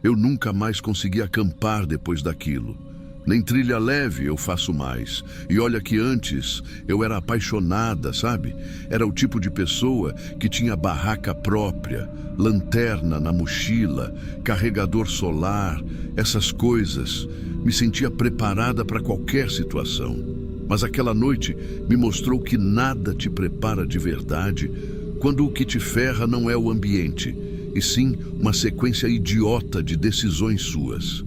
Eu nunca mais consegui acampar depois daquilo. Nem trilha leve eu faço mais. E olha que antes eu era apaixonada, sabe? Era o tipo de pessoa que tinha barraca própria, lanterna na mochila, carregador solar, essas coisas. Me sentia preparada para qualquer situação. Mas aquela noite me mostrou que nada te prepara de verdade quando o que te ferra não é o ambiente, e sim uma sequência idiota de decisões suas.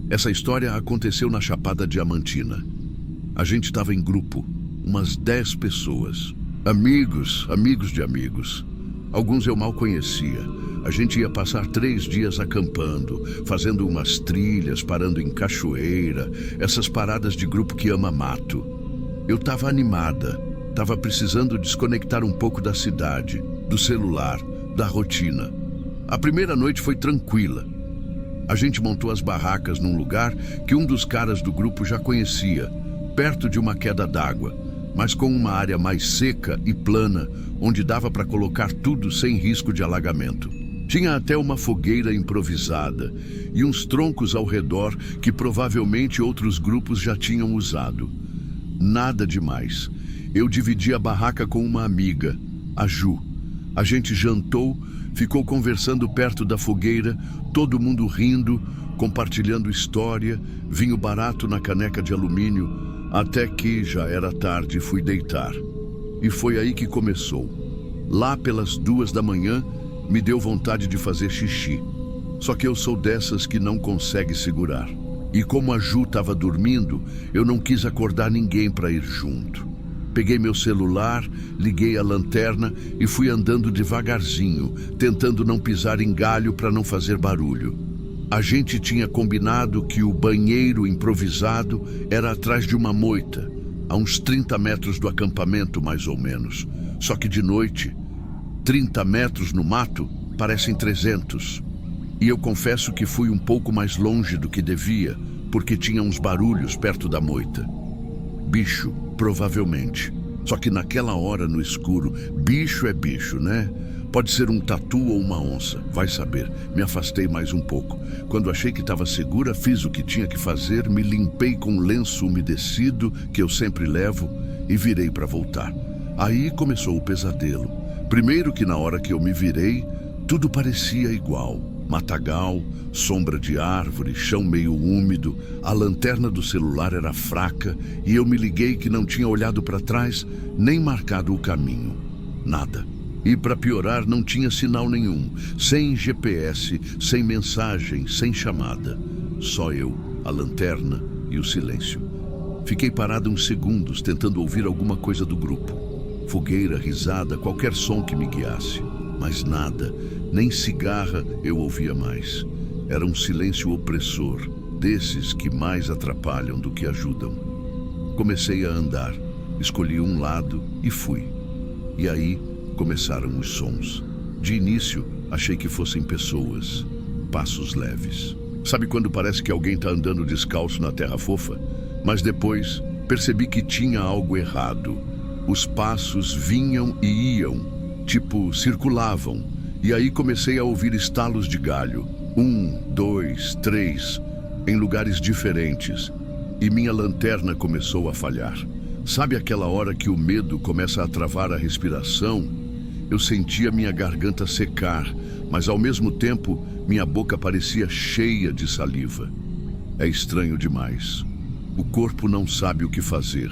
Essa história aconteceu na Chapada Diamantina. A gente estava em grupo, umas 10 pessoas. Amigos de amigos. Alguns eu mal conhecia. A gente ia passar 3 dias acampando, fazendo umas trilhas, parando em cachoeira, essas paradas de grupo que ama mato. Eu estava animada, estava precisando desconectar um pouco da cidade, do celular, da rotina. A primeira noite foi tranquila. A gente montou as barracas num lugar que um dos caras do grupo já conhecia, perto de uma queda d'água, mas com uma área mais seca e plana, onde dava para colocar tudo sem risco de alagamento. Tinha até uma fogueira improvisada e uns troncos ao redor que provavelmente outros grupos já tinham usado. Nada demais. Eu dividi a barraca com uma amiga, a Ju. A gente jantou, ficou conversando perto da fogueira, todo mundo rindo, compartilhando história, vinho barato na caneca de alumínio, até que já era tarde e fui deitar. E foi aí que começou. Lá pelas 2 da manhã, me deu vontade de fazer xixi. Só que eu sou dessas que não consegue segurar. E como a Ju estava dormindo, eu não quis acordar ninguém para ir junto. Peguei meu celular, liguei a lanterna e fui andando devagarzinho, tentando não pisar em galho para não fazer barulho. A gente tinha combinado que o banheiro improvisado era atrás de uma moita, a uns 30 metros do acampamento, mais ou menos. Só que de noite, 30 metros no mato parecem 300. E eu confesso que fui um pouco mais longe do que devia, porque tinha uns barulhos perto da moita. Bicho, provavelmente. Só que naquela hora no escuro, bicho é bicho, né? Pode ser um tatu ou uma onça, vai saber. Me afastei mais um pouco. Quando achei que estava segura, fiz o que tinha que fazer, me limpei com um lenço umedecido, que eu sempre levo, e virei para voltar. Aí começou o pesadelo. Primeiro que na hora que eu me virei, tudo parecia igual. Matagal, sombra de árvore, chão meio úmido, a lanterna do celular era fraca e eu me liguei que não tinha olhado para trás nem marcado o caminho. Nada. E para piorar, não tinha sinal nenhum, sem GPS, sem mensagem, sem chamada. Só eu, a lanterna e o silêncio. Fiquei parado uns segundos tentando ouvir alguma coisa do grupo. Fogueira, risada, qualquer som que me guiasse. Mas nada, nem cigarra eu ouvia mais. Era um silêncio opressor, desses que mais atrapalham do que ajudam. Comecei a andar, escolhi um lado e fui. E aí começaram os sons. De início, achei que fossem pessoas, passos leves. Sabe quando parece que alguém está andando descalço na terra fofa? Mas depois percebi que tinha algo errado. Os passos vinham e iam. Tipo, circulavam. E aí comecei a ouvir estalos de galho. 1, 2, 3, em lugares diferentes. E minha lanterna começou a falhar. Sabe aquela hora que o medo começa a travar a respiração? Eu sentia minha garganta secar, mas ao mesmo tempo minha boca parecia cheia de saliva. É estranho demais. O corpo não sabe o que fazer,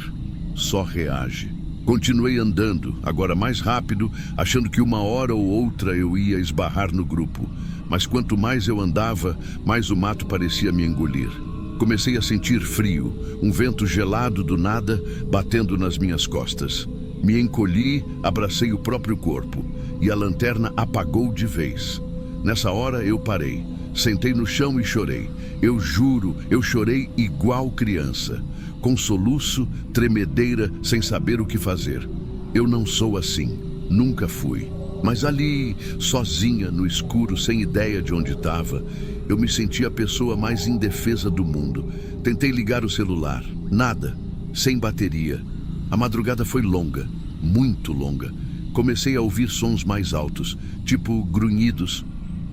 só reage. Continuei andando, agora mais rápido, achando que uma hora ou outra eu ia esbarrar no grupo. Mas quanto mais eu andava, mais o mato parecia me engolir. Comecei a sentir frio, um vento gelado do nada batendo nas minhas costas. Me encolhi, abracei o próprio corpo e a lanterna apagou de vez. Nessa hora eu parei, sentei no chão e chorei. Eu juro, eu chorei igual criança. Com soluço, tremedeira, sem saber o que fazer. Eu não sou assim, nunca fui. Mas ali, sozinha, no escuro, sem ideia de onde estava, eu me senti a pessoa mais indefesa do mundo. Tentei ligar o celular, nada, sem bateria. A madrugada foi longa, muito longa. Comecei a ouvir sons mais altos, tipo grunhidos.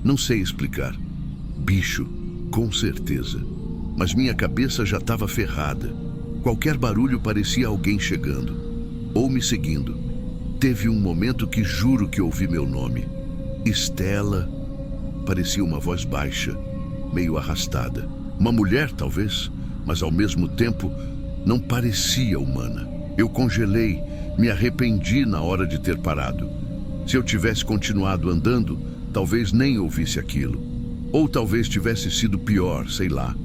Não sei explicar. Bicho, Com certeza. Mas minha cabeça já estava ferrada. Qualquer barulho parecia alguém chegando ou me seguindo. Teve um momento que juro que ouvi meu nome. Estela. Parecia uma voz baixa, meio arrastada. Uma mulher, talvez, mas ao mesmo tempo não parecia humana. Eu congelei, me arrependi na hora de ter parado. Se eu tivesse continuado andando, talvez nem ouvisse aquilo. Ou talvez tivesse sido pior, sei lá.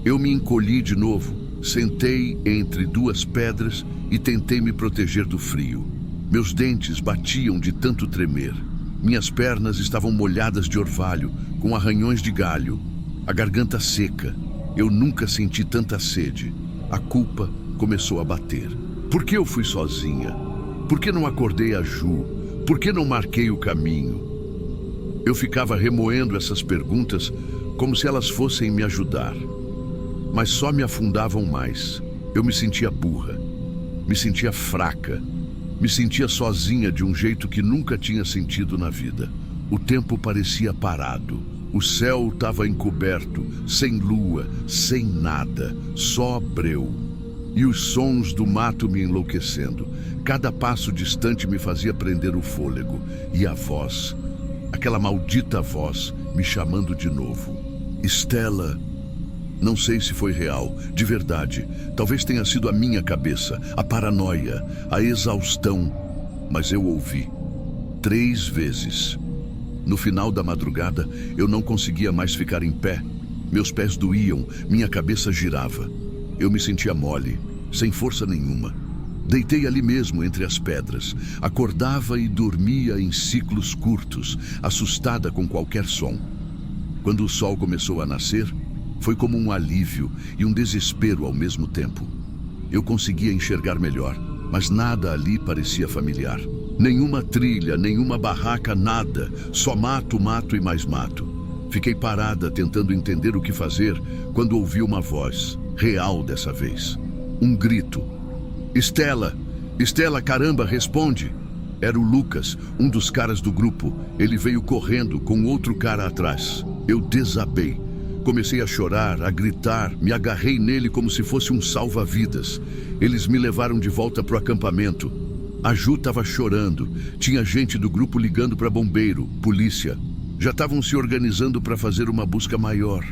Eu me encolhi de novo, sentei entre duas pedras e tentei me proteger do frio. Meus dentes batiam de tanto tremer. Minhas pernas estavam molhadas de orvalho, com arranhões de galho. A garganta seca. Eu nunca senti tanta sede. A culpa começou a bater. Por que eu fui sozinha? Por que não acordei a Ju? Por que não marquei o caminho? Eu ficava remoendo essas perguntas como se elas fossem me ajudar. Mas só me afundavam mais. Eu me sentia burra. Me sentia fraca. Me sentia sozinha de um jeito que nunca tinha sentido na vida. O tempo parecia parado. O céu estava encoberto, sem lua, sem nada, só breu. E os sons do mato me enlouquecendo. Cada passo distante me fazia prender o fôlego. E a voz, aquela maldita voz, me chamando de novo. Estela. Não sei se foi real, de verdade. Talvez tenha sido a minha cabeça, a paranoia, a exaustão. Mas eu ouvi. 3 vezes. No final da madrugada, eu não conseguia mais ficar em pé. Meus pés doíam, minha cabeça girava. Eu me sentia mole, sem força nenhuma. Deitei ali mesmo, entre as pedras. Acordava e dormia em ciclos curtos, assustada com qualquer som. Quando o sol começou a nascer, foi como um alívio e um desespero ao mesmo tempo. Eu conseguia enxergar melhor, mas nada ali parecia familiar. Nenhuma trilha, nenhuma barraca, nada. Só mato, mato e mais mato. Fiquei parada tentando entender o que fazer quando ouvi uma voz, real dessa vez. Um grito. Estela! Estela, caramba, responde! Era o Lucas, um dos caras do grupo. Ele veio correndo com outro cara atrás. Eu desabei. Comecei a chorar, a gritar, me agarrei nele como se fosse um salva-vidas. Eles me levaram de volta pro acampamento. A Ju estava chorando. Tinha gente do grupo ligando para bombeiro, polícia. Já estavam se organizando para fazer uma busca maior.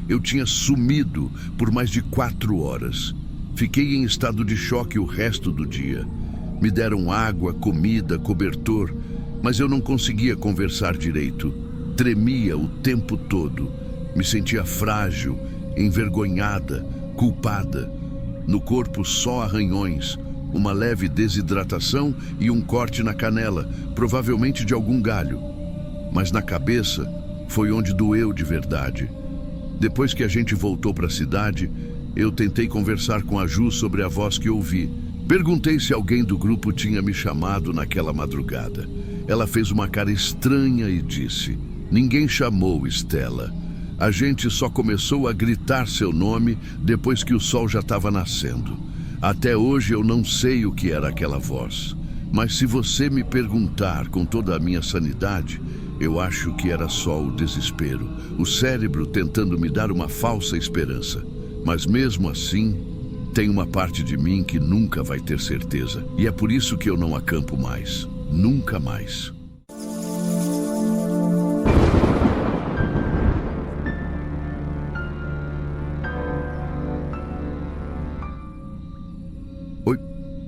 Eu tinha sumido por mais de 4 horas. Fiquei em estado de choque o resto do dia. Me deram água, comida, cobertor, mas eu não conseguia conversar direito. Tremia o tempo todo. Me sentia frágil, envergonhada, culpada. No corpo só arranhões, uma leve desidratação e um corte na canela, provavelmente de algum galho. Mas na cabeça foi onde doeu de verdade. Depois que a gente voltou para a cidade, eu tentei conversar com a Ju sobre a voz que ouvi. Perguntei se alguém do grupo tinha me chamado naquela madrugada. Ela fez uma cara estranha e disse: "Ninguém chamou, Estela. A gente só começou a gritar seu nome depois que o sol já estava nascendo. Até hoje eu não sei o que era aquela voz. Mas se você me perguntar com toda a minha sanidade, eu acho que era só o desespero, o cérebro tentando me dar uma falsa esperança. Mas mesmo assim, tem uma parte de mim que nunca vai ter certeza. E é por isso que eu não acampo mais. Nunca mais." Oi,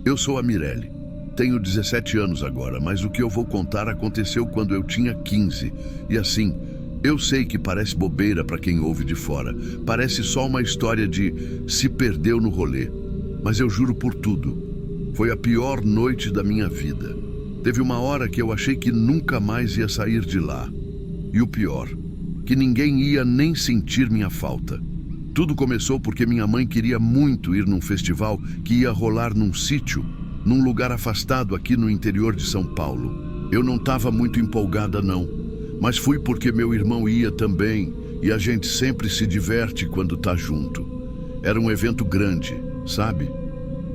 eu sou a Mirelle. Tenho 17 anos agora, mas o que eu vou contar aconteceu quando eu tinha 15. E assim, eu sei que parece bobeira para quem ouve de fora. Parece só uma história de se perdeu no rolê. Mas eu juro por tudo. Foi a pior noite da minha vida. Teve uma hora que eu achei que nunca mais ia sair de lá. E o pior, que ninguém ia nem sentir minha falta. Tudo começou porque minha mãe queria muito ir num festival que ia rolar num sítio, num lugar afastado aqui no interior de São Paulo. Eu não estava muito empolgada não, mas fui porque meu irmão ia também e a gente sempre se diverte quando tá junto. Era um evento grande, sabe?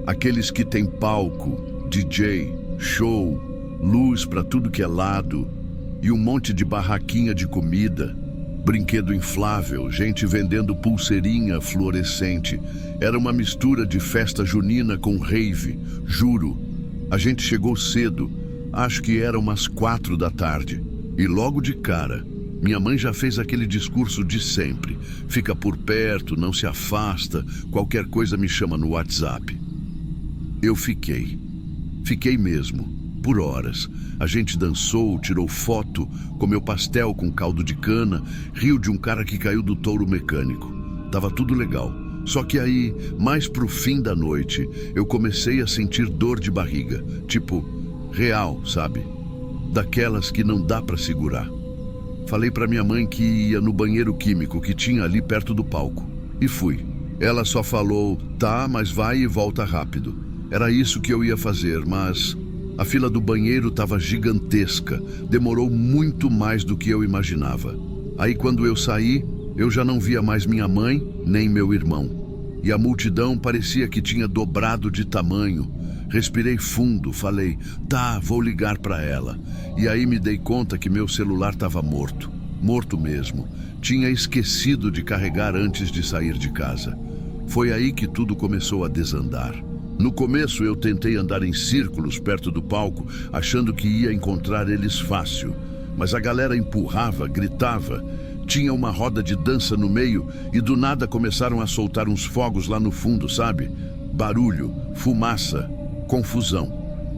Aqueles que tem palco, DJ, show, luz para tudo que é lado e um monte de barraquinha de comida. Brinquedo inflável, gente vendendo pulseirinha fluorescente. Era uma mistura de festa junina com rave, juro. A gente chegou cedo, acho que era umas 4 da tarde. E logo de cara, minha mãe já fez aquele discurso de sempre. Fica por perto, não se afasta, qualquer coisa me chama no WhatsApp. Eu fiquei mesmo. Por horas. A gente dançou, tirou foto, comeu pastel com caldo de cana, riu de um cara que caiu do touro mecânico. Tava tudo legal. Só que aí, mais pro fim da noite, eu comecei a sentir dor de barriga. Tipo, real, sabe? Daquelas que não dá pra segurar. Falei pra minha mãe que ia no banheiro químico que tinha ali perto do palco. E fui. Ela só falou, tá, mas vai e volta rápido. Era isso que eu ia fazer, mas... a fila do banheiro estava gigantesca, demorou muito mais do que eu imaginava. Aí quando eu saí, eu já não via mais minha mãe, nem meu irmão. E a multidão parecia que tinha dobrado de tamanho. Respirei fundo, falei, tá, vou ligar para ela. E aí me dei conta que meu celular estava morto. Morto mesmo. Tinha esquecido de carregar antes de sair de casa. Foi aí que tudo começou a desandar. No começo eu tentei andar em círculos perto do palco, achando que ia encontrar eles fácil. Mas a galera empurrava, gritava. Tinha uma roda de dança no meio e do nada começaram a soltar uns fogos lá no fundo, sabe? Barulho, fumaça, confusão.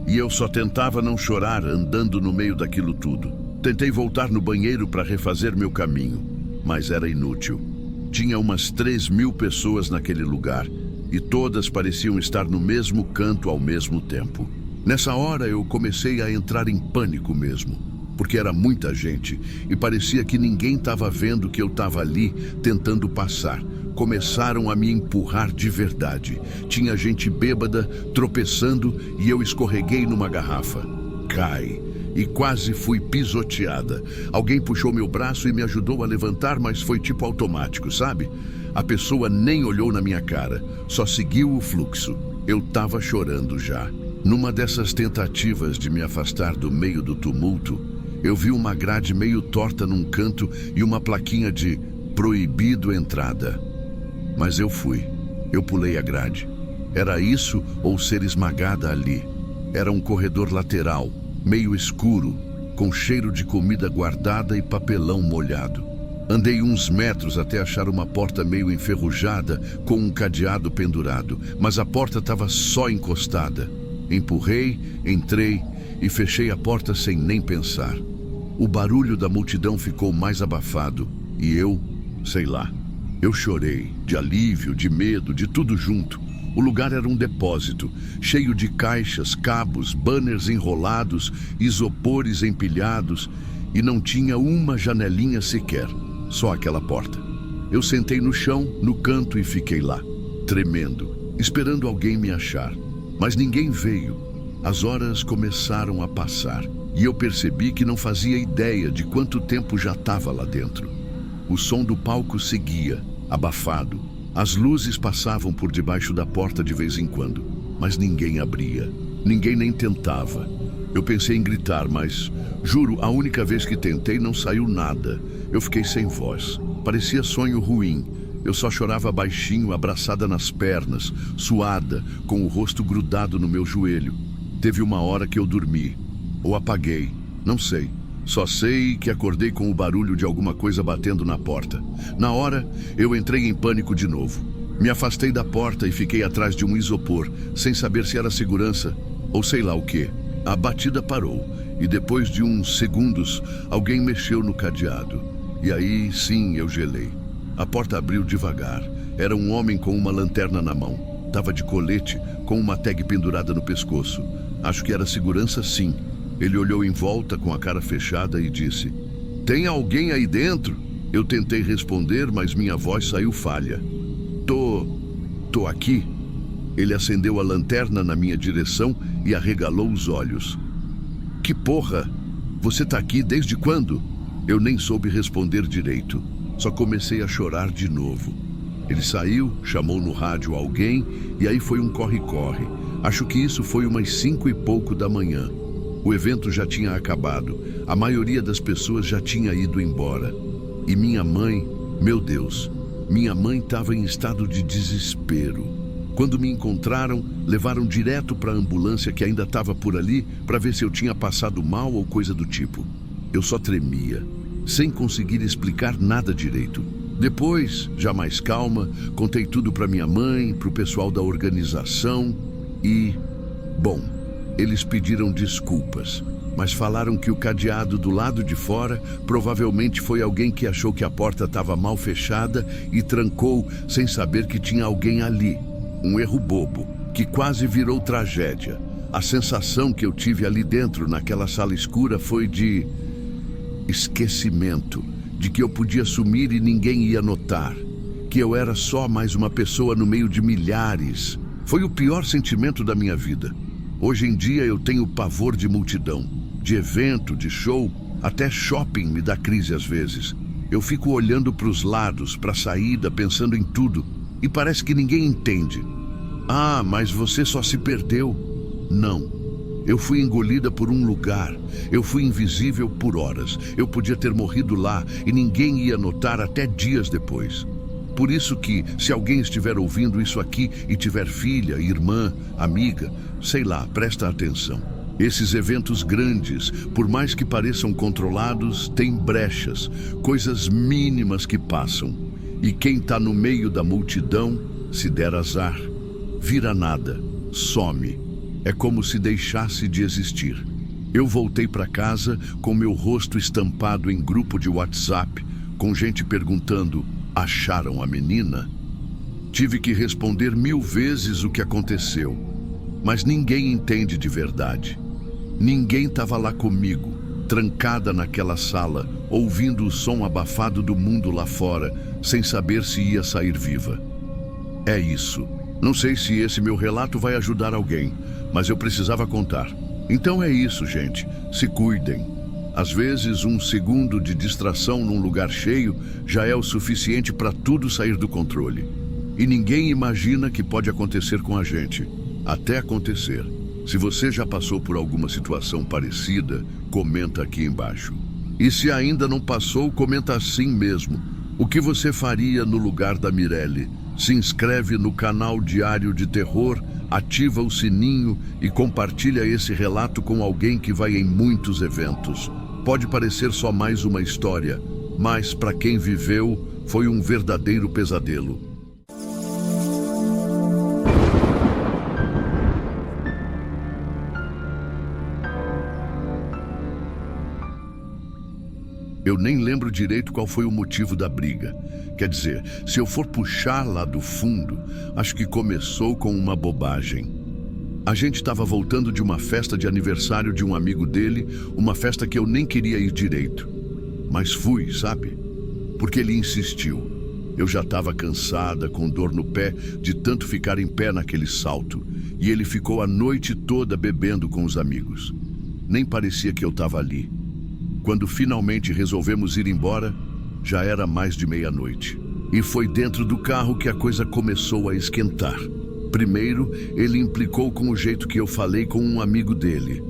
E eu só tentava não chorar andando no meio daquilo tudo. Tentei voltar no banheiro para refazer meu caminho, mas era inútil. Tinha umas 3.000 pessoas naquele lugar. E todas pareciam estar no mesmo canto ao mesmo tempo. Nessa hora eu comecei a entrar em pânico mesmo, porque era muita gente e parecia que ninguém estava vendo que eu estava ali tentando passar. Começaram a me empurrar de verdade. Tinha gente bêbada, tropeçando e eu escorreguei numa garrafa. Cai. E quase fui pisoteada. Alguém puxou meu braço e me ajudou a levantar, mas foi tipo automático, sabe? A pessoa nem olhou na minha cara, só seguiu o fluxo. Eu tava chorando já. Numa dessas tentativas de me afastar do meio do tumulto, eu vi uma grade meio torta num canto e uma plaquinha de proibido entrada. Mas eu fui. Eu pulei a grade. Era isso ou ser esmagada ali? Era um corredor lateral, meio escuro, com cheiro de comida guardada e papelão molhado. Andei uns metros até achar uma porta meio enferrujada com um cadeado pendurado, mas a porta estava só encostada. Empurrei, entrei e fechei a porta sem nem pensar. O barulho da multidão ficou mais abafado e eu, sei lá, eu chorei, de alívio, de medo, de tudo junto. O lugar era um depósito, cheio de caixas, cabos, banners enrolados, isopores empilhados e não tinha uma janelinha sequer. Só aquela porta. Eu sentei no chão, no canto e fiquei lá, tremendo, esperando alguém me achar. Mas ninguém veio. As horas começaram a passar e eu percebi que não fazia ideia de quanto tempo já estava lá dentro. O som do palco seguia, abafado. As luzes passavam por debaixo da porta de vez em quando, mas ninguém abria. Ninguém nem tentava. Eu pensei em gritar, mas, juro, a única vez que tentei não saiu nada. Eu fiquei sem voz. Parecia sonho ruim. Eu só chorava baixinho, abraçada nas pernas, suada, com o rosto grudado no meu joelho. Teve uma hora que eu dormi. Ou apaguei. Não sei. Só sei que acordei com o barulho de alguma coisa batendo na porta. Na hora, eu entrei em pânico de novo. Me afastei da porta e fiquei atrás de um isopor, sem saber se era segurança ou sei lá o quê. A batida parou e depois de uns segundos, alguém mexeu no cadeado. E aí, sim, eu gelei. A porta abriu devagar. Era um homem com uma lanterna na mão. Tava de colete, com uma tag pendurada no pescoço. Acho que era segurança, sim. Ele olhou em volta com a cara fechada e disse: "Tem alguém aí dentro?" Eu tentei responder, mas minha voz saiu falha. Tô aqui." Ele acendeu a lanterna na minha direção e arregalou os olhos. "Que porra? Você tá aqui desde quando?" Eu nem soube responder direito. Só comecei a chorar de novo. Ele saiu, chamou no rádio alguém e aí foi um corre-corre. Acho que isso foi umas 5 e pouco da manhã. O evento já tinha acabado. A maioria das pessoas já tinha ido embora. E minha mãe, meu Deus, minha mãe estava em estado de desespero. Quando me encontraram, levaram direto para a ambulância que ainda estava por ali para ver se eu tinha passado mal ou coisa do tipo. Eu só tremia, sem conseguir explicar nada direito. Depois, já mais calma, contei tudo para minha mãe, para o pessoal da organização e... Bom, eles pediram desculpas, mas falaram que o cadeado do lado de fora provavelmente foi alguém que achou que a porta estava mal fechada e trancou sem saber que tinha alguém ali. Um erro bobo, que quase virou tragédia. A sensação que eu tive ali dentro, naquela sala escura, foi de esquecimento, de que eu podia sumir e ninguém ia notar, que eu era só mais uma pessoa no meio de milhares. Foi o pior sentimento da minha vida. Hoje em dia eu tenho pavor de multidão, de evento, de show, até shopping me dá crise às vezes. Eu fico olhando para os lados, para a saída, pensando em tudo, e parece que ninguém entende. Ah, mas você só se perdeu. Não. Eu fui engolida por um lugar. Eu fui invisível por horas. Eu podia ter morrido lá e ninguém ia notar até dias depois. Por isso que, se alguém estiver ouvindo isso aqui e tiver filha, irmã, amiga, sei lá, presta atenção. Esses eventos grandes, por mais que pareçam controlados, têm brechas, coisas mínimas que passam. E quem está no meio da multidão, se der azar, vira nada, some. É como se deixasse de existir. Eu voltei para casa com meu rosto estampado em grupo de WhatsApp, com gente perguntando: acharam a menina? Tive que responder 1000 vezes o que aconteceu, mas ninguém entende de verdade. Ninguém estava lá comigo, trancada naquela sala, ouvindo o som abafado do mundo lá fora, sem saber se ia sair viva. É isso. Não sei se esse meu relato vai ajudar alguém, mas eu precisava contar. Então é isso, gente. Se cuidem. Às vezes, 1 segundo de distração num lugar cheio já é o suficiente para tudo sair do controle. E ninguém imagina que pode acontecer com a gente. Até acontecer. Se você já passou por alguma situação parecida, comenta aqui embaixo. E se ainda não passou, comenta assim mesmo. O que você faria no lugar da Mirelle? Se inscreve no canal Diário de Terror, ativa o sininho e compartilha esse relato com alguém que vai em muitos eventos. Pode parecer só mais uma história, mas para quem viveu, foi um verdadeiro pesadelo. Eu nem lembro direito qual foi o motivo da briga. Quer dizer, se eu for puxar lá do fundo, acho que começou com uma bobagem. A gente estava voltando de uma festa de aniversário de um amigo dele, uma festa que eu nem queria ir direito. Mas fui, sabe? Porque ele insistiu. Eu já estava cansada, com dor no pé, de tanto ficar em pé naquele salto. E ele ficou a noite toda bebendo com os amigos. Nem parecia que eu estava ali. Quando finalmente resolvemos ir embora, já era mais de meia-noite. E foi dentro do carro que a coisa começou a esquentar. Primeiro, ele implicou com o jeito que eu falei com um amigo dele.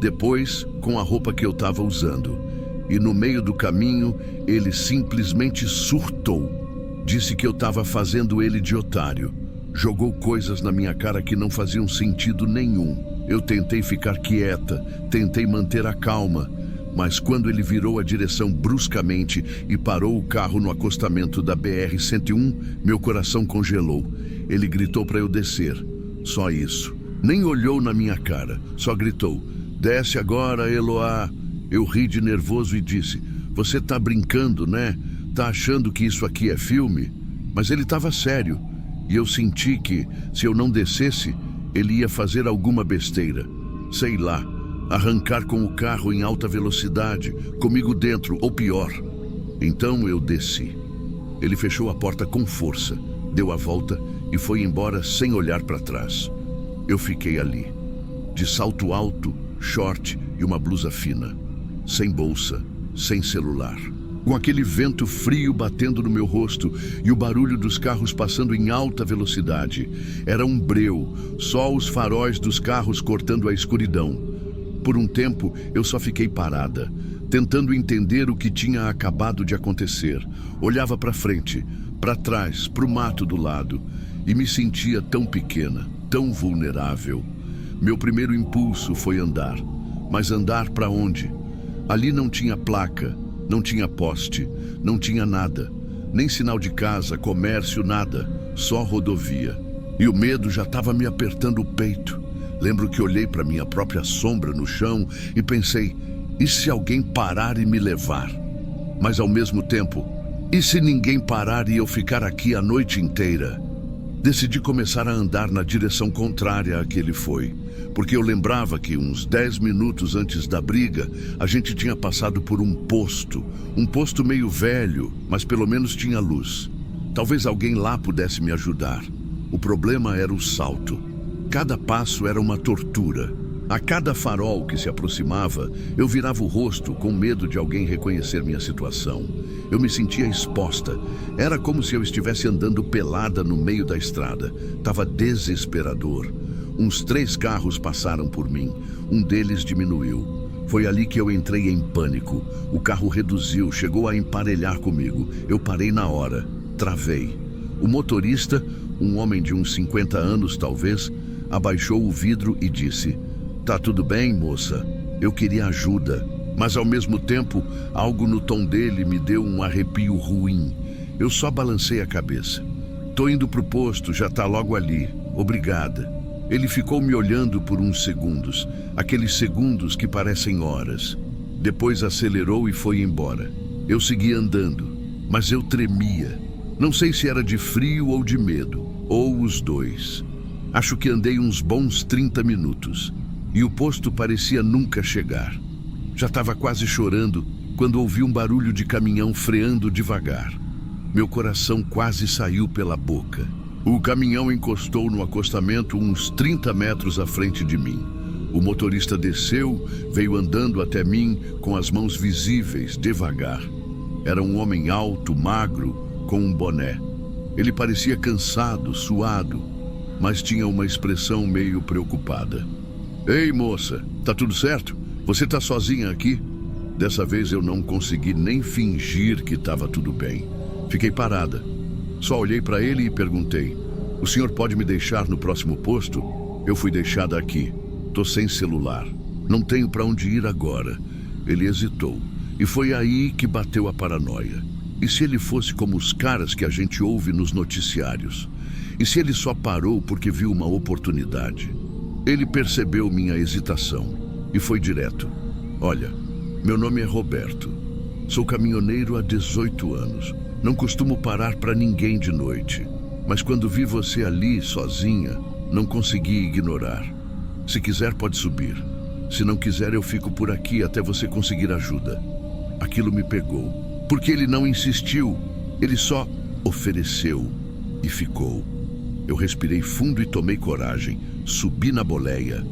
Depois, com a roupa que eu estava usando. E no meio do caminho, ele simplesmente surtou. Disse que eu estava fazendo ele de otário. Jogou coisas na minha cara que não faziam sentido nenhum. Eu tentei ficar quieta, tentei manter a calma. Mas quando ele virou a direção bruscamente e parou o carro no acostamento da BR-101, meu coração congelou. Ele gritou para eu descer. Só isso. Nem olhou na minha cara. Só gritou: desce agora, Eloá. Eu ri de nervoso e disse: você tá brincando, né? Tá achando que isso aqui é filme? Mas ele estava sério. E eu senti que, se eu não descesse, ele ia fazer alguma besteira. Sei lá. Arrancar com o carro em alta velocidade, comigo dentro, ou pior. Então eu desci. Ele fechou a porta com força, deu a volta e foi embora sem olhar para trás. Eu fiquei ali, de salto alto, short e uma blusa fina, sem bolsa, sem celular, com aquele vento frio batendo no meu rosto e o barulho dos carros passando em alta velocidade. Era um breu, só os faróis dos carros cortando a escuridão. Por um tempo, eu só fiquei parada, tentando entender o que tinha acabado de acontecer. Olhava para frente, para trás, para o mato do lado, e me sentia tão pequena, tão vulnerável. Meu primeiro impulso foi andar. Mas andar para onde? Ali não tinha placa, não tinha poste, não tinha nada. Nem sinal de casa, comércio, nada. Só rodovia. E o medo já estava me apertando o peito. Lembro que olhei para minha própria sombra no chão e pensei, e se alguém parar e me levar? Mas ao mesmo tempo, e se ninguém parar e eu ficar aqui a noite inteira? Decidi começar a andar na direção contrária à que ele foi, porque eu lembrava que uns 10 minutos antes da briga, a gente tinha passado por um posto meio velho, mas pelo menos tinha luz. Talvez alguém lá pudesse me ajudar. O problema era o salto. Cada passo era uma tortura. A cada farol que se aproximava, eu virava o rosto com medo de alguém reconhecer minha situação. Eu me sentia exposta. Era como se eu estivesse andando pelada no meio da estrada. Estava desesperador. Uns 3 carros passaram por mim. Um deles diminuiu. Foi ali que eu entrei em pânico. O carro reduziu, chegou a emparelhar comigo. Eu parei na hora. Travei. O motorista, um homem de uns 50 anos talvez, abaixou o vidro e disse: "Tá tudo bem, moça? Eu queria ajuda." Mas ao mesmo tempo, algo no tom dele me deu um arrepio ruim. Eu só balancei a cabeça. "Tô indo pro posto, já tá logo ali. Obrigada." Ele ficou me olhando por uns segundos, aqueles segundos que parecem horas. Depois acelerou e foi embora. Eu segui andando, mas eu tremia. Não sei se era de frio ou de medo, ou os dois. Acho que andei uns bons 30 minutos, e o posto parecia nunca chegar. Já estava quase chorando quando ouvi um barulho de caminhão freando devagar. Meu coração quase saiu pela boca. O caminhão encostou no acostamento uns 30 metros à frente de mim. O motorista desceu, veio andando até mim com as mãos visíveis, devagar. Era um homem alto, magro, com um boné. Ele parecia cansado, suado, mas tinha uma expressão meio preocupada. "Ei, moça, tá tudo certo? Você tá sozinha aqui?" Dessa vez eu não consegui nem fingir que estava tudo bem. Fiquei parada. Só olhei para ele e perguntei: "O senhor pode me deixar no próximo posto? Eu fui deixada aqui. Tô sem celular. Não tenho para onde ir agora." Ele hesitou. E foi aí que bateu a paranoia. E se ele fosse como os caras que a gente ouve nos noticiários? E se ele só parou porque viu uma oportunidade? Ele percebeu minha hesitação e foi direto. "Olha, meu nome é Roberto. Sou caminhoneiro há 18 anos. Não costumo parar para ninguém de noite. Mas quando vi você ali, sozinha, não consegui ignorar. Se quiser, pode subir. Se não quiser, eu fico por aqui até você conseguir ajuda." Aquilo me pegou. Porque ele não insistiu. Ele só ofereceu e ficou. Eu respirei fundo e tomei coragem. Subi na boleia,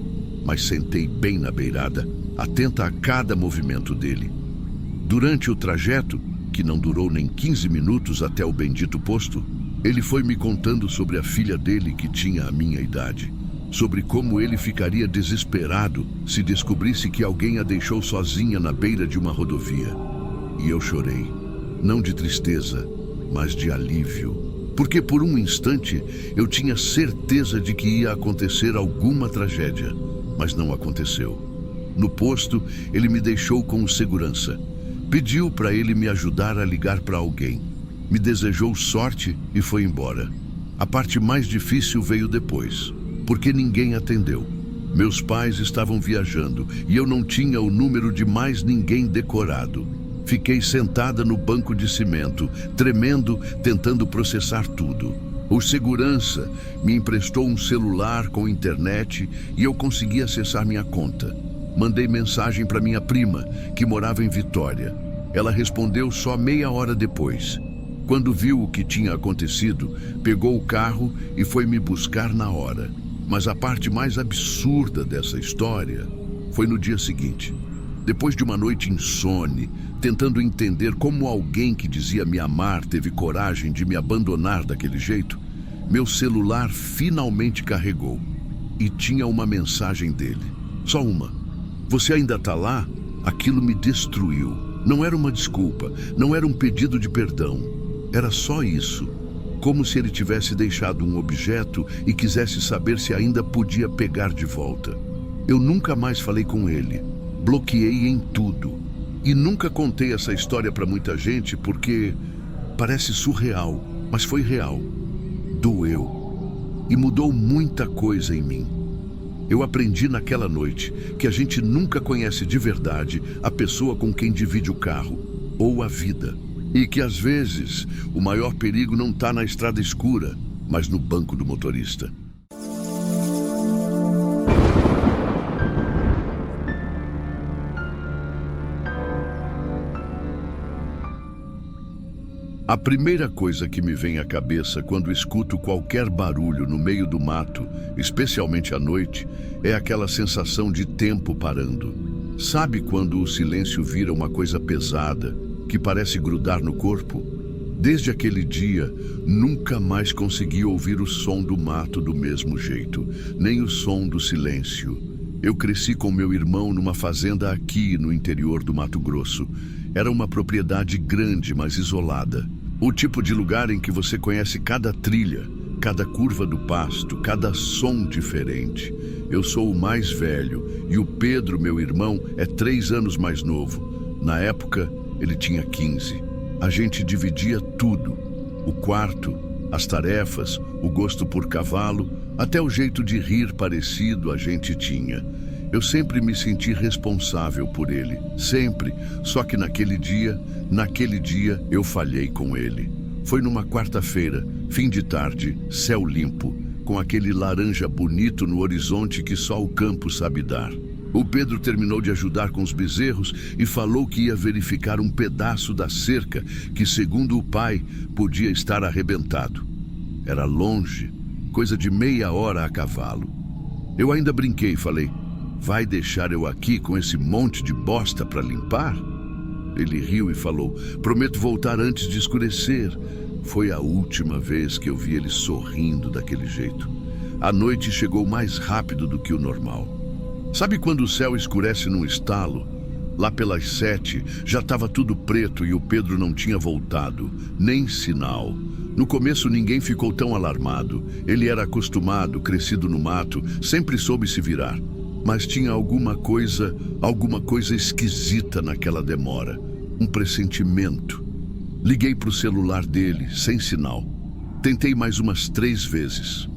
mas sentei bem na beirada, atenta a cada movimento dele. Durante o trajeto, que não durou nem 15 minutos até o bendito posto, ele foi me contando sobre a filha dele que tinha a minha idade, sobre como ele ficaria desesperado se descobrisse que alguém a deixou sozinha na beira de uma rodovia. E eu chorei, não de tristeza, mas de alívio, porque por um instante eu tinha certeza de que ia acontecer alguma tragédia, mas não aconteceu. No posto, ele me deixou com o segurança. Pediu para ele me ajudar a ligar para alguém. Me desejou sorte e foi embora. A parte mais difícil veio depois, porque ninguém atendeu. Meus pais estavam viajando e eu não tinha o número de mais ninguém decorado. Fiquei sentada no banco de cimento, tremendo, tentando processar tudo. O segurança me emprestou um celular com internet e eu consegui acessar minha conta. Mandei mensagem para minha prima, que morava em Vitória. Ela respondeu só meia hora depois. Quando viu o que tinha acontecido, pegou o carro e foi me buscar na hora. Mas a parte mais absurda dessa história foi no dia seguinte. Depois de uma noite insone, tentando entender como alguém que dizia me amar teve coragem de me abandonar daquele jeito, meu celular finalmente carregou. E tinha uma mensagem dele. Só uma. "Você ainda tá lá? Aquilo me destruiu. Não era uma desculpa, não era um pedido de perdão. Era só isso. Como se ele tivesse deixado um objeto e quisesse saber se ainda podia pegar de volta. Eu nunca mais falei com ele. Bloqueei em tudo. E nunca contei essa história para muita gente porque parece surreal, mas foi real. Doeu. E mudou muita coisa em mim. Eu aprendi naquela noite que a gente nunca conhece de verdade a pessoa com quem divide o carro ou a vida. E que às vezes o maior perigo não está na estrada escura, mas no banco do motorista. A primeira coisa que me vem à cabeça quando escuto qualquer barulho no meio do mato, especialmente à noite, é aquela sensação de tempo parando. Sabe quando o silêncio vira uma coisa pesada, que parece grudar no corpo? Desde aquele dia, nunca mais consegui ouvir o som do mato do mesmo jeito, nem o som do silêncio. Eu cresci com meu irmão numa fazenda aqui no interior do Mato Grosso. Era uma propriedade grande, mas isolada. O tipo de lugar em que você conhece cada trilha, cada curva do pasto, cada som diferente. Eu sou o mais velho e o Pedro, meu irmão, é 3 anos mais novo. Na época, ele tinha 15. A gente dividia tudo. O quarto, as tarefas, o gosto por cavalo, até o jeito de rir parecido a gente tinha. Eu sempre me senti responsável por ele, sempre. Só que naquele dia eu falhei com ele. Foi numa quarta-feira, fim de tarde, céu limpo, com aquele laranja bonito no horizonte que só o campo sabe dar. O Pedro terminou de ajudar com os bezerros e falou que ia verificar um pedaço da cerca que, segundo o pai, podia estar arrebentado. Era longe, coisa de meia hora a cavalo. Eu ainda brinquei e falei: vai deixar eu aqui com esse monte de bosta para limpar? Ele riu e falou: prometo voltar antes de escurecer. Foi a última vez que eu vi ele sorrindo daquele jeito. A noite chegou mais rápido do que o normal. Sabe quando o céu escurece num estalo? Lá pelas 7, já estava tudo preto e o Pedro não tinha voltado, nem sinal. No começo ninguém ficou tão alarmado. Ele era acostumado, crescido no mato, sempre soube se virar. Mas tinha alguma coisa esquisita naquela demora. Um pressentimento. Liguei para o celular dele, sem sinal. Tentei mais umas 3 vezes.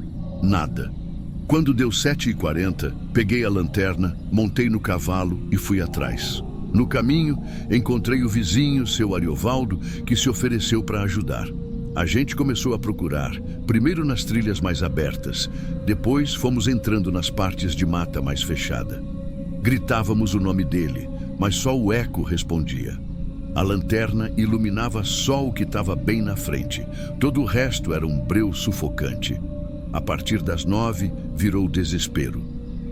Nada. Quando deu 7h40, peguei a lanterna, montei no cavalo e fui atrás. No caminho, encontrei o vizinho, seu Ariovaldo, que se ofereceu para ajudar. A gente começou a procurar, primeiro nas trilhas mais abertas, depois fomos entrando nas partes de mata mais fechada. Gritávamos o nome dele, mas só o eco respondia. A lanterna iluminava só o que estava bem na frente, todo o resto era um breu sufocante. A partir das 9, virou desespero.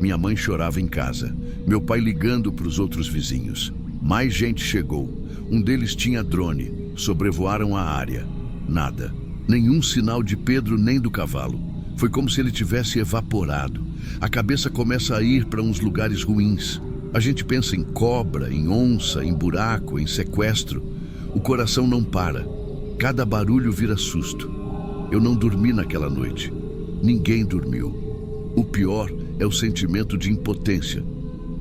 Minha mãe chorava em casa, meu pai ligando para os outros vizinhos. Mais gente chegou, um deles tinha drone, sobrevoaram a área. Nada. Nenhum sinal de Pedro nem do cavalo. Foi como se ele tivesse evaporado. A cabeça começa a ir para uns lugares ruins. A gente pensa em cobra, em onça, em buraco, em sequestro. O coração não para. Cada barulho vira susto. Eu não dormi naquela noite. Ninguém dormiu. O pior é o sentimento de impotência.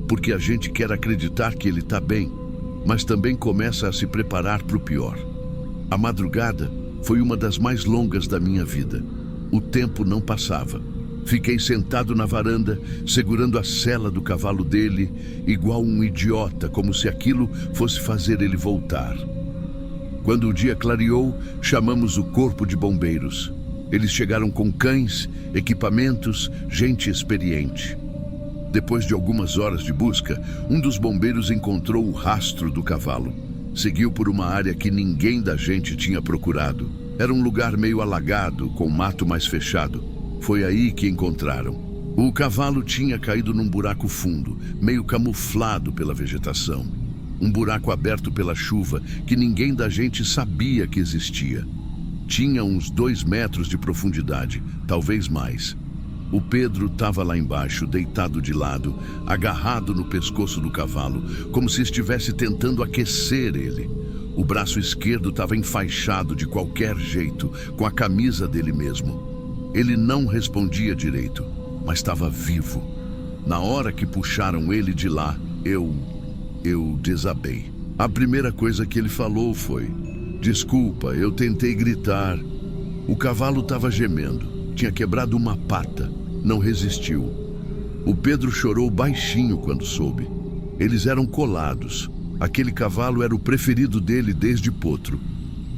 Porque a gente quer acreditar que ele está bem, mas também começa a se preparar para o pior. A madrugada foi uma das mais longas da minha vida. O tempo não passava. Fiquei sentado na varanda, segurando a sela do cavalo dele, igual um idiota, como se aquilo fosse fazer ele voltar. Quando o dia clareou, chamamos o corpo de bombeiros. Eles chegaram com cães, equipamentos, gente experiente. Depois de algumas horas de busca, um dos bombeiros encontrou o rastro do cavalo. Seguiu por uma área que ninguém da gente tinha procurado. Era um lugar meio alagado, com mato mais fechado. Foi aí que encontraram. O cavalo tinha caído num buraco fundo, meio camuflado pela vegetação. Um buraco aberto pela chuva que ninguém da gente sabia que existia. Tinha uns 2 metros de profundidade, talvez mais. O Pedro estava lá embaixo, deitado de lado, agarrado no pescoço do cavalo, como se estivesse tentando aquecer ele. O braço esquerdo estava enfaixado de qualquer jeito, com a camisa dele mesmo. Ele não respondia direito, mas estava vivo. Na hora que puxaram ele de lá, eu desabei. A primeira coisa que ele falou foi: "Desculpa, eu tentei gritar." O cavalo estava gemendo, tinha quebrado uma pata, não resistiu. O Pedro chorou baixinho quando soube. Eles eram colados. Aquele cavalo era o preferido dele desde potro.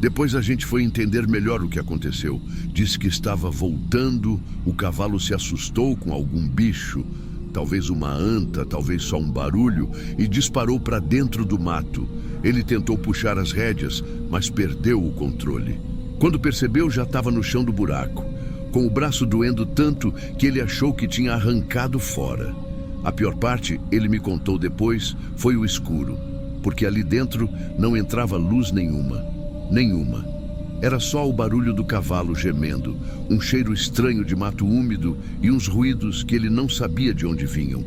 Depois a gente foi entender melhor o que aconteceu. Disse que estava voltando, o cavalo se assustou com algum bicho, talvez uma anta, talvez só um barulho, e disparou para dentro do mato. Ele tentou puxar as rédeas, mas perdeu o controle. Quando percebeu, já estava no chão do buraco, com o braço doendo tanto que ele achou que tinha arrancado fora. A pior parte, ele me contou depois, foi o escuro, porque ali dentro não entrava luz nenhuma. Era só o barulho do cavalo gemendo, um cheiro estranho de mato úmido e uns ruídos que ele não sabia de onde vinham.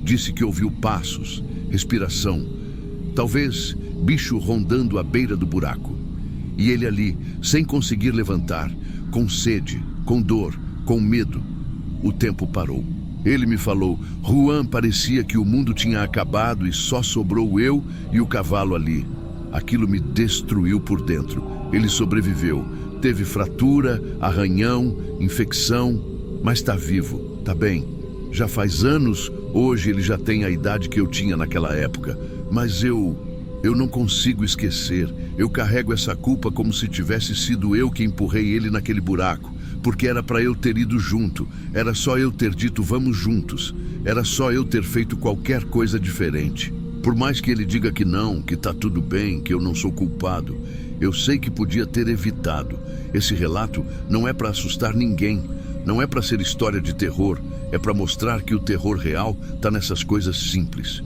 Disse que ouviu passos, respiração, talvez bicho rondando à beira do buraco. E ele ali, sem conseguir levantar, com sede, com dor, com medo. O tempo parou. Ele me falou: "Juan, parecia que o mundo tinha acabado e só sobrou eu e o cavalo ali." Aquilo me destruiu por dentro. Ele sobreviveu. Teve fratura, arranhão, infecção, mas está vivo, está bem. Já faz anos, hoje ele já tem a idade que eu tinha naquela época. Mas eu não consigo esquecer. Eu carrego essa culpa como se tivesse sido eu que empurrei ele naquele buraco, porque era para eu ter ido junto. Era só eu ter dito: "Vamos juntos." Era só eu ter feito qualquer coisa diferente. Por mais que ele diga que não, que tá tudo bem, que eu não sou culpado, eu sei que podia ter evitado. Esse relato não é para assustar ninguém, não é para ser história de terror, é para mostrar que o terror real tá nessas coisas simples.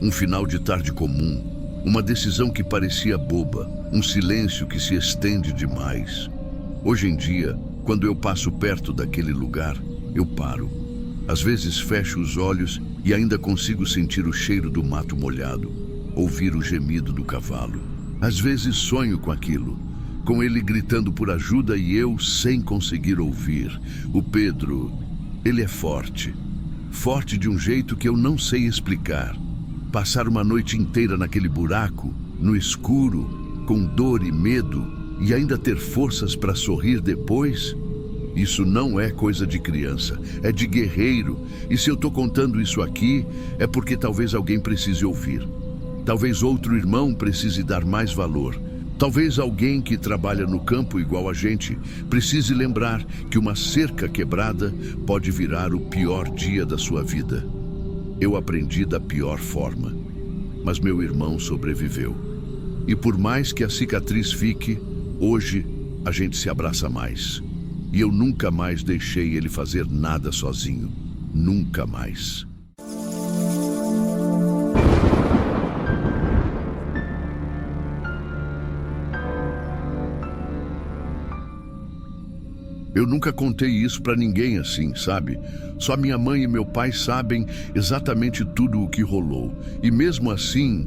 Um final de tarde comum, uma decisão que parecia boba, um silêncio que se estende demais. Hoje em dia, quando eu passo perto daquele lugar, eu paro. Às vezes fecho os olhos e ainda consigo sentir o cheiro do mato molhado, ouvir o gemido do cavalo. Às vezes sonho com aquilo, com ele gritando por ajuda e eu sem conseguir ouvir. O Pedro, ele é forte. Forte de um jeito que eu não sei explicar. Passar uma noite inteira naquele buraco, no escuro, com dor e medo, e ainda ter forças para sorrir depois? Isso não é coisa de criança, é de guerreiro. E se eu estou contando isso aqui, é porque talvez alguém precise ouvir. Talvez outro irmão precise dar mais valor. Talvez alguém que trabalha no campo igual a gente precise lembrar que uma cerca quebrada pode virar o pior dia da sua vida. Eu aprendi da pior forma, mas meu irmão sobreviveu. E por mais que a cicatriz fique, hoje a gente se abraça mais. E eu nunca mais deixei ele fazer nada sozinho. Nunca mais. Eu nunca contei isso pra ninguém assim, sabe? Só minha mãe e meu pai sabem exatamente tudo o que rolou. E mesmo assim,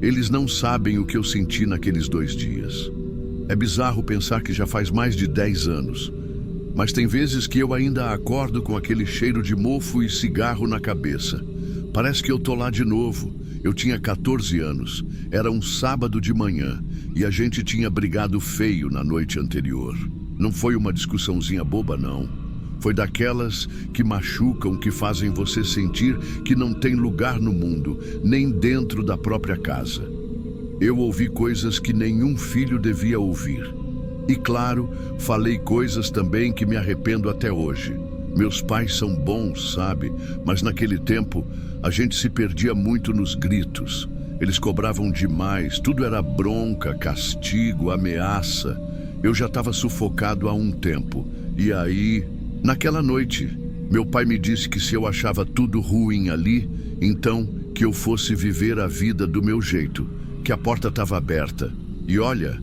eles não sabem o que eu senti naqueles 2 dias. É bizarro pensar que já faz mais de 10 anos. Mas tem vezes que eu ainda acordo com aquele cheiro de mofo e cigarro na cabeça. Parece que eu tô lá de novo. Eu tinha 14 anos. Era um sábado de manhã e a gente tinha brigado feio na noite anterior. Não foi uma discussãozinha boba, não. Foi daquelas que machucam, que fazem você sentir que não tem lugar no mundo, nem dentro da própria casa. Eu ouvi coisas que nenhum filho devia ouvir. E claro, falei coisas também que me arrependo até hoje. Meus pais são bons, sabe? Mas naquele tempo, a gente se perdia muito nos gritos. Eles cobravam demais, tudo era bronca, castigo, ameaça. Eu já estava sufocado há um tempo. E aí, naquela noite, meu pai me disse que se eu achava tudo ruim ali, então que eu fosse viver a vida do meu jeito, que a porta estava aberta. E olha,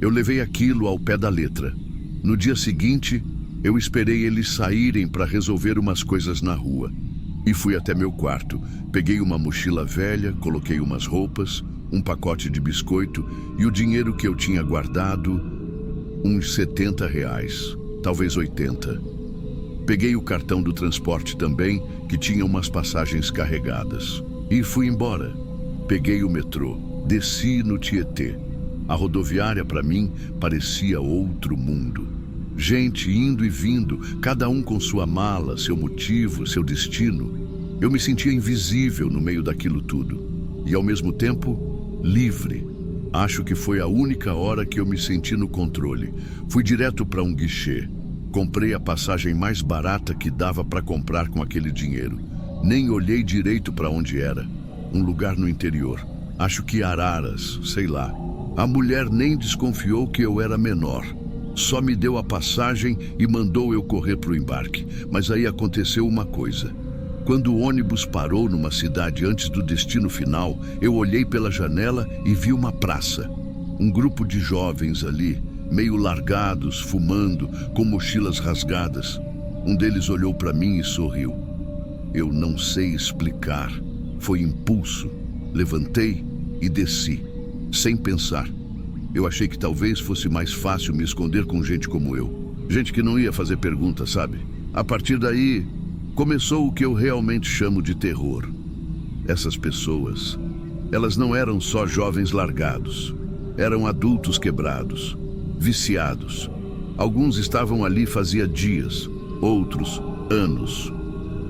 eu levei aquilo ao pé da letra. No dia seguinte, Eu esperei eles saírem para resolver umas coisas na rua. E fui até meu quarto. Peguei uma mochila velha, coloquei umas roupas, um pacote de biscoito e o dinheiro que eu tinha guardado, uns R$ 70, talvez 80. Peguei o cartão do transporte também, que tinha umas passagens carregadas. E fui embora. Peguei o metrô, desci no Tietê. A rodoviária, para mim, parecia outro mundo. Gente indo e vindo, cada um com sua mala, seu motivo, seu destino. Eu me sentia invisível no meio daquilo tudo. E, ao mesmo tempo, livre. Acho que foi a única hora que eu me senti no controle. Fui direto para um guichê. Comprei a passagem mais barata que dava para comprar com aquele dinheiro. Nem olhei direito para onde era. Um lugar no interior. Acho que Araras, sei lá. A mulher nem desconfiou que eu era menor. Só me deu a passagem e mandou eu correr para o embarque. Mas aí aconteceu uma coisa. Quando o ônibus parou numa cidade antes do destino final, eu olhei pela janela e vi uma praça. Um grupo de jovens ali, meio largados, fumando, com mochilas rasgadas. Um deles olhou para mim e sorriu. Eu não sei explicar. Foi impulso. Levantei e desci, sem pensar. Eu achei que talvez fosse mais fácil me esconder com gente como eu. Gente que não ia fazer perguntas, sabe? A partir daí, começou o que eu realmente chamo de terror. Essas pessoas, elas não eram só jovens largados. Eram adultos quebrados, viciados. Alguns estavam ali fazia dias, outros anos.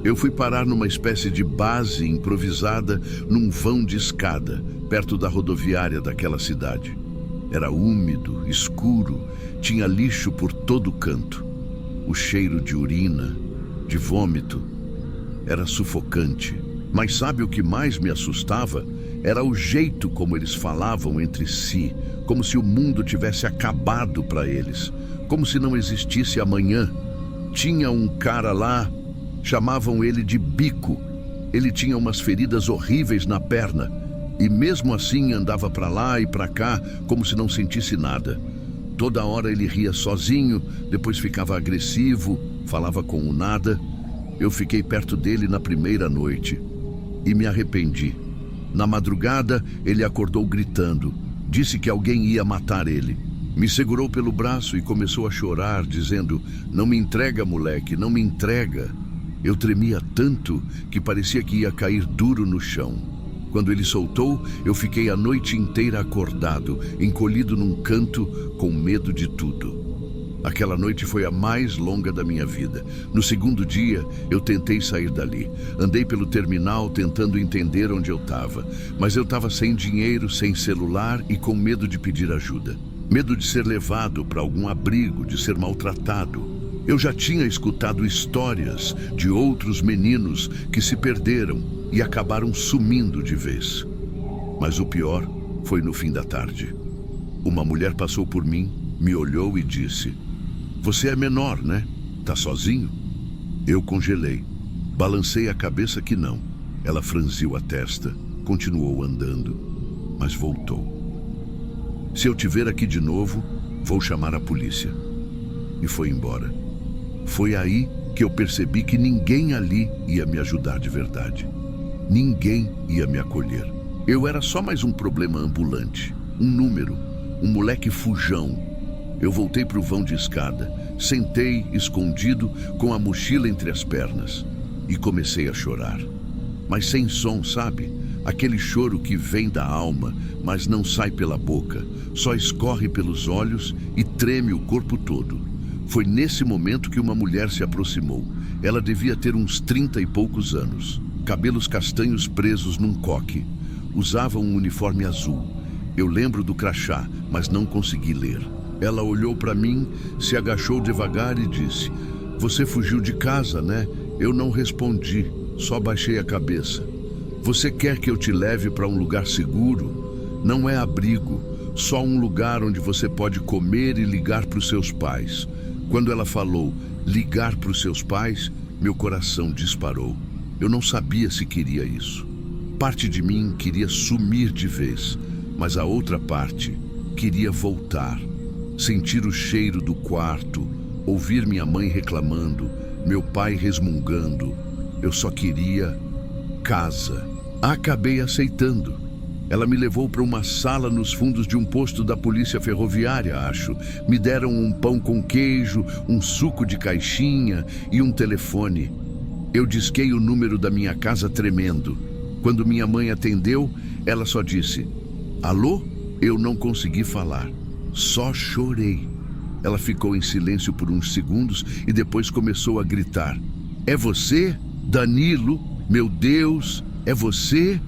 Eu fui parar numa espécie de base improvisada num vão de escada, perto da rodoviária daquela cidade. Era úmido, escuro, tinha lixo por todo canto. O cheiro de urina, de vômito, era sufocante. Mas sabe o que mais me assustava? Era o jeito como eles falavam entre si, como se o mundo tivesse acabado para eles, como se não existisse amanhã. Tinha um cara lá, chamavam ele de Bico. Ele tinha umas feridas horríveis na perna e mesmo assim andava para lá e para cá como se não sentisse nada. Toda hora ele ria sozinho, depois ficava agressivo, falava com o nada. Eu fiquei perto dele na primeira noite e me arrependi. Na madrugada, ele acordou gritando. Disse que alguém ia matar ele. Me segurou pelo braço e começou a chorar, dizendo: "Não me entrega, moleque, não me entrega." Eu tremia tanto que parecia que ia cair duro no chão. Quando ele soltou, eu fiquei a noite inteira acordado, encolhido num canto, com medo de tudo. Aquela noite foi a mais longa da minha vida. No segundo dia, eu tentei sair dali. Andei pelo terminal tentando entender onde eu estava. Mas eu estava sem dinheiro, sem celular e com medo de pedir ajuda. Medo de ser levado para algum abrigo, de ser maltratado. Eu já tinha escutado histórias de outros meninos que se perderam e acabaram sumindo de vez. Mas o pior foi no fim da tarde. Uma mulher passou por mim, me olhou e disse: "Você é menor, né? Tá sozinho?" Eu congelei. Balancei a cabeça que não. Ela franziu a testa, continuou andando, mas voltou. "Se eu te ver aqui de novo, vou chamar a polícia." E foi embora. Foi aí que eu percebi que ninguém ali ia me ajudar de verdade. Ninguém ia me acolher. Eu era só mais um problema ambulante, um número, um moleque fujão. Eu voltei para o vão de escada, sentei, escondido, com a mochila entre as pernas, e comecei a chorar. Mas sem som, sabe? Aquele choro que vem da alma, mas não sai pela boca, só escorre pelos olhos e treme o corpo todo. Foi nesse momento que uma mulher se aproximou. Ela devia ter uns 30 e poucos anos, cabelos castanhos presos num coque. Usava um uniforme azul. Eu lembro do crachá, mas não consegui ler. Ela olhou para mim, se agachou devagar e disse: "Você fugiu de casa, né?" Eu não respondi, só baixei a cabeça. "Você quer que eu te leve para um lugar seguro? Não é abrigo, só um lugar onde você pode comer e ligar para os seus pais." Quando ela falou ligar para os seus pais, meu coração disparou. Eu não sabia se queria isso. Parte de mim queria sumir de vez, mas a outra parte queria voltar. Sentir o cheiro do quarto, Ouvir minha mãe reclamando, meu pai resmungando. Eu só queria casa. Acabei aceitando. Ela me levou para uma sala nos fundos de um posto da polícia ferroviária, acho. Me deram um pão com queijo, um suco de caixinha e um telefone. Eu disquei o número da minha casa tremendo. Quando minha mãe atendeu, ela só disse: "Alô?" Eu não consegui falar. Só chorei. Ela ficou em silêncio por uns segundos e depois começou a gritar: "É você? Danilo? Meu Deus, é você?"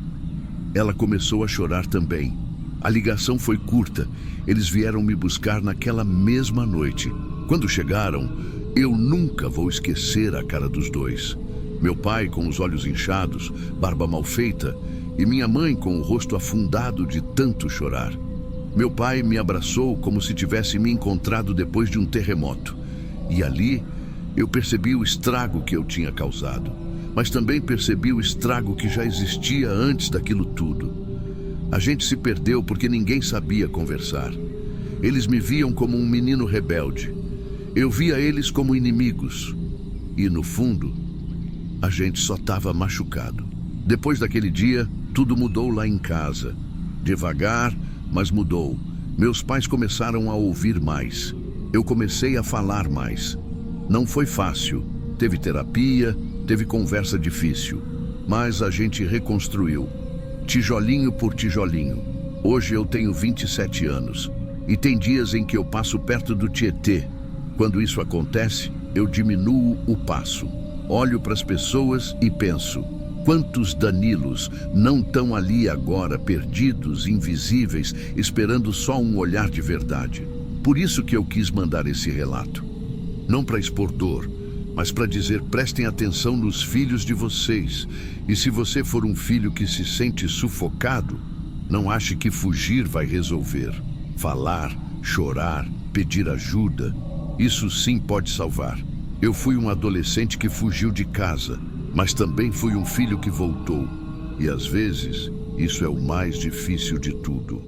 Ela começou a chorar também. A ligação foi curta. Eles vieram me buscar naquela mesma noite. Quando chegaram, eu nunca vou esquecer a cara dos dois. Meu pai com os olhos inchados, barba mal feita, e minha mãe com o rosto afundado de tanto chorar. Meu pai me abraçou como se tivesse me encontrado depois de um terremoto. E ali eu percebi o estrago que eu tinha causado, mas também percebi o estrago que já existia antes daquilo tudo. A gente se perdeu porque ninguém sabia conversar. Eles me viam como um menino rebelde. Eu via eles como inimigos. E no fundo, a gente só estava machucado. Depois daquele dia, tudo mudou lá em casa. Devagar, mas mudou. Meus pais começaram a ouvir mais. Eu comecei a falar mais. Não foi fácil. Teve terapia, teve conversa difícil. Mas a gente reconstruiu. Tijolinho por tijolinho. Hoje eu tenho 27 anos. E tem dias em que eu passo perto do Tietê. Quando isso acontece, eu diminuo o passo. Olho para as pessoas e penso: quantos Danilos não estão ali agora, perdidos, invisíveis, esperando só um olhar de verdade? Por isso que eu quis mandar esse relato. Não para expor dor, mas para dizer: prestem atenção nos filhos de vocês. E se você for um filho que se sente sufocado, não ache que fugir vai resolver. Falar, chorar, pedir ajuda, isso sim pode salvar. Eu fui um adolescente que fugiu de casa, mas também fui um filho que voltou. E às vezes, isso é o mais difícil de tudo.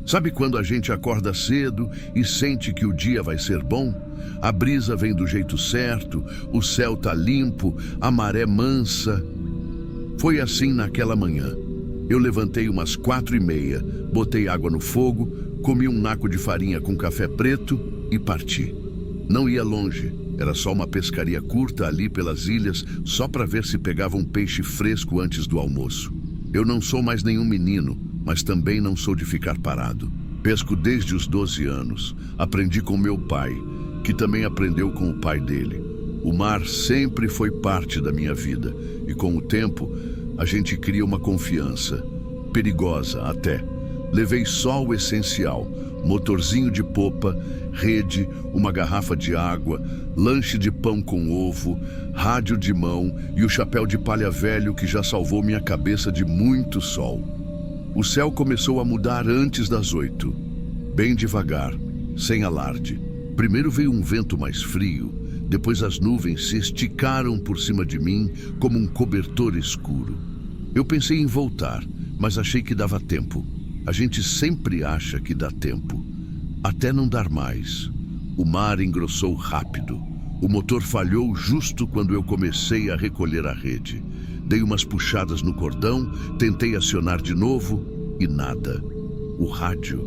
Sabe quando a gente acorda cedo e sente que o dia vai ser bom? A brisa vem do jeito certo, o céu tá limpo, a maré mansa. Foi assim naquela manhã. Eu levantei umas 4h30, botei água no fogo, comi um naco de farinha com café preto e parti. Não ia longe, era só uma pescaria curta ali pelas ilhas, só para ver se pegava um peixe fresco antes do almoço. Eu não sou mais nenhum menino, mas também não sou de ficar parado. Pesco desde os 12 anos. Aprendi com meu pai, que também aprendeu com o pai dele. O mar sempre foi parte da minha vida e com o tempo a gente cria uma confiança, perigosa até. Levei só o essencial: motorzinho de popa, rede, uma garrafa de água, lanche de pão com ovo, rádio de mão e o chapéu de palha velho que já salvou minha cabeça de muito sol. O céu começou a mudar antes das 8, bem devagar, sem alarde. Primeiro veio um vento mais frio, depois as nuvens se esticaram por cima de mim como um cobertor escuro. Eu pensei em voltar, mas achei que dava tempo. A gente sempre acha que dá tempo, até não dar mais. O mar engrossou rápido. O motor falhou justo quando eu comecei a recolher a rede. Dei umas puxadas no cordão, tentei acionar de novo e nada. O rádio,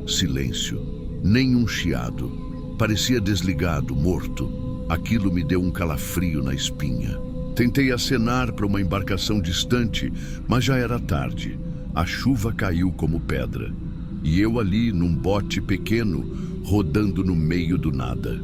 silêncio, nem um chiado. Parecia desligado, morto. Aquilo me deu um calafrio na espinha. Tentei acenar para uma embarcação distante, mas já era tarde. A chuva caiu como pedra. E eu ali num bote pequeno, rodando no meio do nada.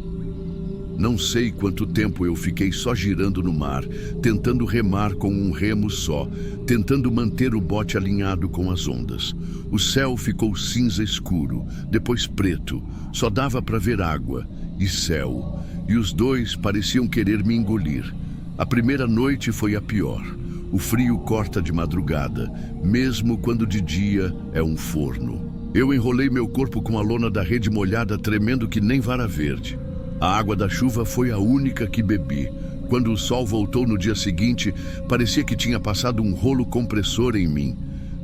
Não sei quanto tempo eu fiquei só girando no mar, tentando remar com um remo só, tentando manter o bote alinhado com as ondas. O céu ficou cinza escuro, depois preto, só dava para ver água e céu, e os dois pareciam querer me engolir. A primeira noite foi a pior. O frio corta de madrugada, mesmo quando de dia é um forno. Eu enrolei meu corpo com a lona da rede molhada, tremendo que nem vara verde. A água da chuva foi a única que bebi. Quando o sol voltou no dia seguinte, parecia que tinha passado um rolo compressor em mim.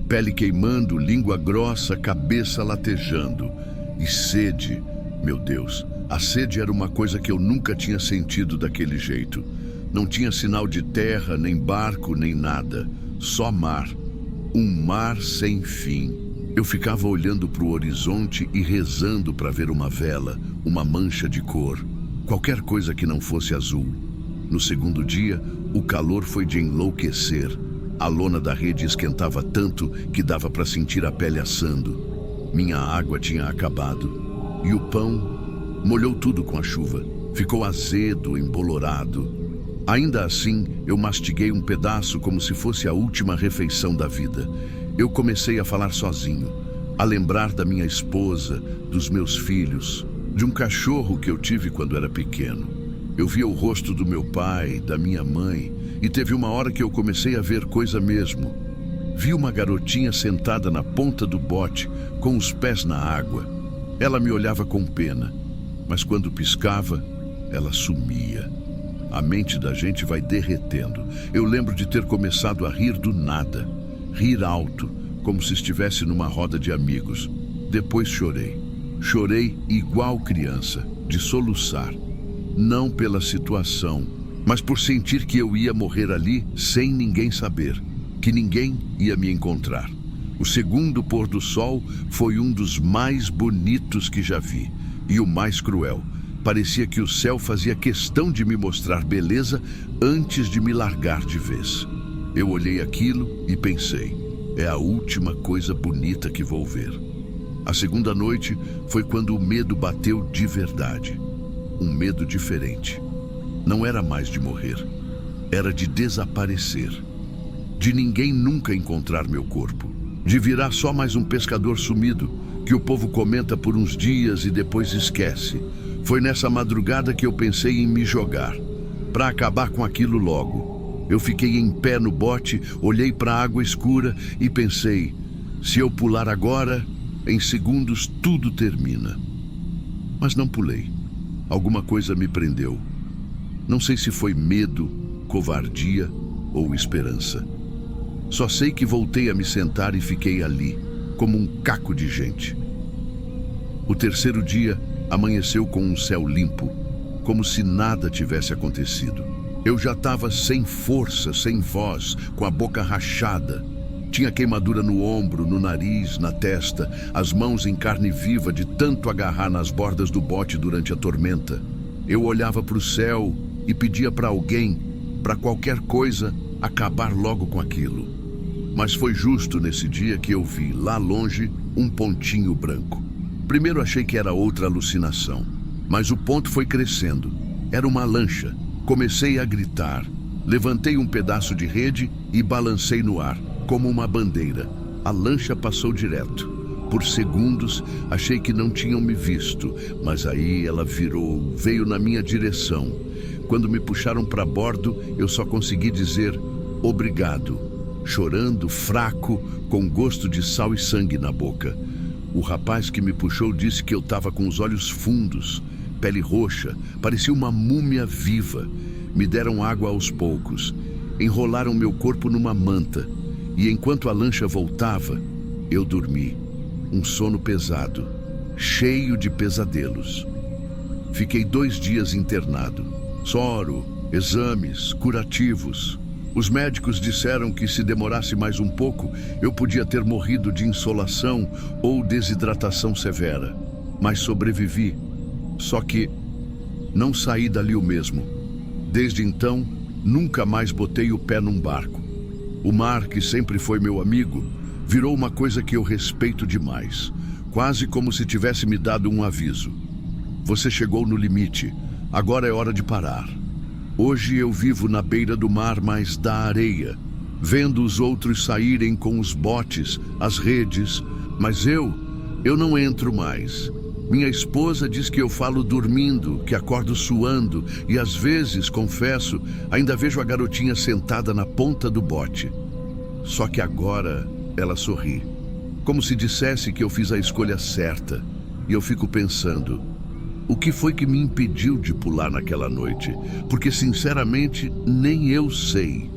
Pele queimando, língua grossa, cabeça latejando. E sede, meu Deus, a sede era uma coisa que eu nunca tinha sentido daquele jeito. Não tinha sinal de terra, nem barco, nem nada. Só mar. Um mar sem fim. Eu ficava olhando para o horizonte e rezando para ver uma vela, uma mancha de cor. Qualquer coisa que não fosse azul. No segundo dia, o calor foi de enlouquecer. A lona da rede esquentava tanto que dava para sentir a pele assando. Minha água tinha acabado. E o pão molhou tudo com a chuva. Ficou azedo, embolorado. Ainda assim, eu mastiguei um pedaço como se fosse a última refeição da vida. Eu comecei a falar sozinho, a lembrar da minha esposa, dos meus filhos, de um cachorro que eu tive quando era pequeno. Eu via o rosto do meu pai, da minha mãe, e teve uma hora que eu comecei a ver coisa mesmo. Vi uma garotinha sentada na ponta do bote, com os pés na água. Ela me olhava com pena, mas quando piscava, ela sumia. A mente da gente vai derretendo. Eu lembro de ter começado a rir do nada. Rir alto, como se estivesse numa roda de amigos. Depois chorei. Chorei igual criança, de soluçar. Não pela situação, mas por sentir que eu ia morrer ali sem ninguém saber, que ninguém ia me encontrar. O segundo pôr do sol foi um dos mais bonitos que já vi, e o mais cruel. Parecia que o céu fazia questão de me mostrar beleza antes de me largar de vez. Eu olhei aquilo e pensei, é a última coisa bonita que vou ver. A segunda noite foi quando o medo bateu de verdade. Um medo diferente. Não era mais de morrer. Era de desaparecer. De ninguém nunca encontrar meu corpo. De virar só mais um pescador sumido, que o povo comenta por uns dias e depois esquece. Foi nessa madrugada que eu pensei em me jogar, para acabar com aquilo logo. Eu fiquei em pé no bote, olhei para a água escura e pensei, se eu pular agora, em segundos tudo termina. Mas não pulei. Alguma coisa me prendeu. Não sei se foi medo, covardia ou esperança. Só sei que voltei a me sentar e fiquei ali, como um caco de gente. O terceiro dia amanheceu com um céu limpo, como se nada tivesse acontecido. Eu já estava sem força, sem voz, com a boca rachada. Tinha queimadura no ombro, no nariz, na testa, as mãos em carne viva de tanto agarrar nas bordas do bote durante a tormenta. Eu olhava para o céu e pedia para alguém, para qualquer coisa, acabar logo com aquilo. Mas foi justo nesse dia que eu vi, lá longe, um pontinho branco. Primeiro achei que era outra alucinação, mas o ponto foi crescendo. Era uma lancha. Comecei a gritar. Levantei um pedaço de rede e balancei no ar, como uma bandeira. A lancha passou direto. Por segundos, achei que não tinham me visto, mas aí ela virou, veio na minha direção. Quando me puxaram para bordo, eu só consegui dizer obrigado, chorando, fraco, com gosto de sal e sangue na boca. O rapaz que me puxou disse que eu estava com os olhos fundos, pele roxa, parecia uma múmia viva. Me deram água aos poucos, enrolaram meu corpo numa manta, e enquanto a lancha voltava, eu dormi. Um sono pesado, cheio de pesadelos. Fiquei 2 dias internado. Soro, exames, curativos. Os médicos disseram que se demorasse mais um pouco, eu podia ter morrido de insolação ou desidratação severa. Mas sobrevivi. Só que não saí dali o mesmo. Desde então, nunca mais botei o pé num barco. O mar, que sempre foi meu amigo, virou uma coisa que eu respeito demais. Quase como se tivesse me dado um aviso. Você chegou no limite. Agora é hora de parar. Hoje eu vivo na beira do mar, mas da areia, vendo os outros saírem com os botes, as redes, mas eu não entro mais. Minha esposa diz que eu falo dormindo, que acordo suando e às vezes, confesso, ainda vejo a garotinha sentada na ponta do bote. Só que agora ela sorri, como se dissesse que eu fiz a escolha certa. E eu fico pensando, O que foi que me impediu de pular naquela noite? Porque, sinceramente, nem eu sei.